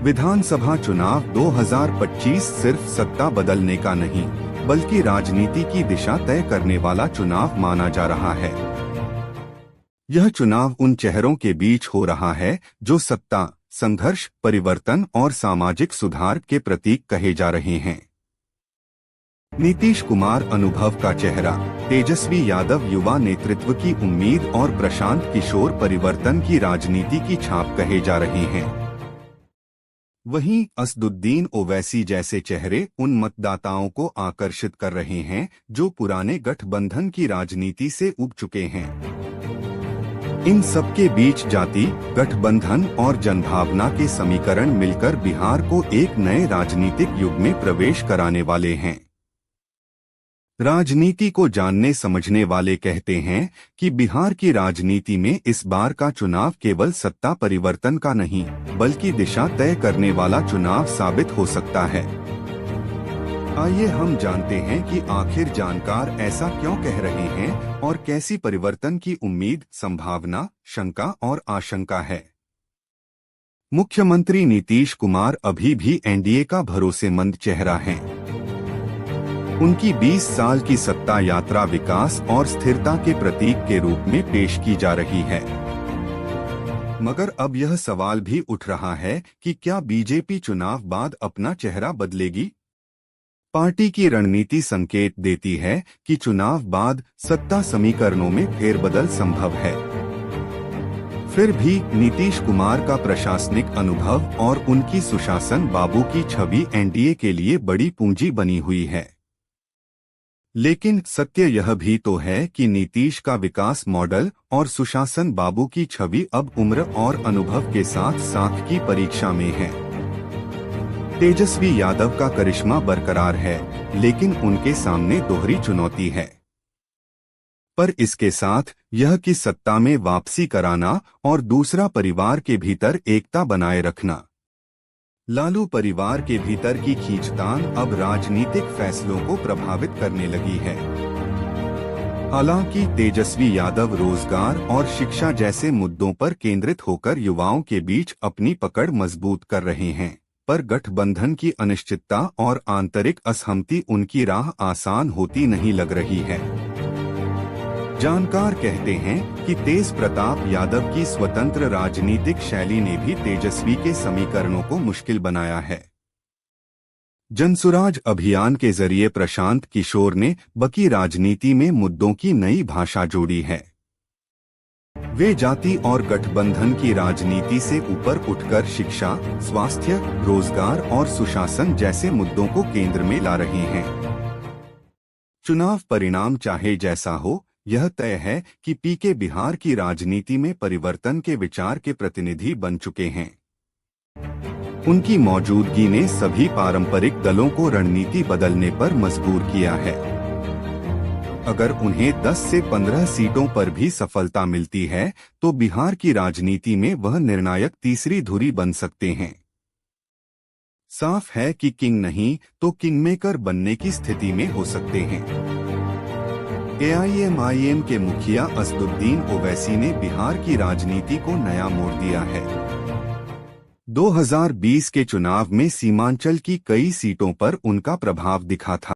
विधानसभा चुनाव 2025 सिर्फ सत्ता बदलने का नहीं, बल्कि राजनीति की दिशा तय करने वाला चुनाव माना जा रहा है। यह चुनाव उन चेहरों के बीच हो रहा है जो सत्ता, संघर्ष, परिवर्तन और सामाजिक सुधार के प्रतीक कहे जा रहे हैं। नीतीश कुमार अनुभव का चेहरा, तेजस्वी यादव युवा नेतृत्व की उम्मीद और प्रशांत किशोर परिवर्तन की राजनीति की छाप कहे जा रहे हैं। वहीं असदुद्दीन ओवैसी जैसे चेहरे उन मतदाताओं को आकर्षित कर रहे हैं जो पुराने गठबंधन की राजनीति से उब चुके हैं। इन सबके बीच जाति, गठबंधन और जनभावना के समीकरण मिलकर बिहार को एक नए राजनीतिक युग में प्रवेश कराने वाले हैं। राजनीति को जानने समझने वाले कहते हैं कि बिहार की राजनीति में इस बार का चुनाव केवल सत्ता परिवर्तन का नहीं, बल्कि दिशा तय करने वाला चुनाव साबित हो सकता है। आइए हम जानते हैं कि आखिर जानकार ऐसा क्यों कह रहे हैं और कैसी परिवर्तन की उम्मीद, संभावना, शंका और आशंका है। मुख्यमंत्री नीतीश कुमार अभी भी एनडीए का भरोसेमंद चेहरा हैं। उनकी 20 साल की सत्ता यात्रा विकास और स्थिरता के प्रतीक के रूप में पेश की जा रही है। मगर अब यह सवाल भी उठ रहा है कि क्या बीजेपी चुनाव बाद अपना चेहरा बदलेगी? पार्टी की रणनीति संकेत देती है कि चुनाव बाद सत्ता समीकरणों में फेरबदल संभव है। फिर भी नीतीश कुमार का प्रशासनिक अनुभव और उनकी सुशासन बाबू की छवि एनडीए के लिए बड़ी पूंजी बनी हुई है। लेकिन सत्य यह भी तो है कि नीतीश का विकास मॉडल और सुशासन बाबू की छवि अब उम्र और अनुभव के साथ साख की परीक्षा में है। तेजस्वी यादव का करिश्मा बरकरार है, लेकिन उनके सामने दोहरी चुनौती है। पर इसके साथ यह कि सत्ता में वापसी कराना और दूसरा परिवार के भीतर एकता बनाए रखना। लालू परिवार के भीतर की खींचतान अब राजनीतिक फैसलों को प्रभावित करने लगी है। हालांकि तेजस्वी यादव रोजगार और शिक्षा जैसे मुद्दों पर केंद्रित होकर युवाओं के बीच अपनी पकड़ मजबूत कर रहे हैं, पर गठबंधन की अनिश्चितता और आंतरिक असहमति उनकी राह आसान होती नहीं लग रही है। जानकार कहते हैं कि तेज प्रताप यादव की स्वतंत्र राजनीतिक शैली ने भी तेजस्वी के समीकरणों को मुश्किल बनाया है। जनसुराज अभियान के जरिए प्रशांत किशोर ने बकी राजनीति में मुद्दों की नई भाषा जोड़ी है। वे जाति और गठबंधन की राजनीति से ऊपर उठकर शिक्षा, स्वास्थ्य, रोजगार और सुशासन जैसे मुद्दों को केंद्र में ला रहे हैं। चुनाव परिणाम चाहे जैसा हो, यह तय है कि पीके बिहार की राजनीति में परिवर्तन के विचार के प्रतिनिधि बन चुके हैं। उनकी मौजूदगी ने सभी पारंपरिक दलों को रणनीति बदलने पर मजबूर किया है। अगर उन्हें 10 से 15 सीटों पर भी सफलता मिलती है, तो बिहार की राजनीति में वह निर्णायक तीसरी धुरी बन सकते हैं। साफ है कि किंग नहीं तो किंगमेकर बनने की स्थिति में हो सकते हैं। एआईएमआईएम के मुखिया असदुद्दीन ओवैसी ने बिहार की राजनीति को नया मोड़ दिया है। 2020 के चुनाव में सीमांचल की कई सीटों पर उनका प्रभाव दिखा था।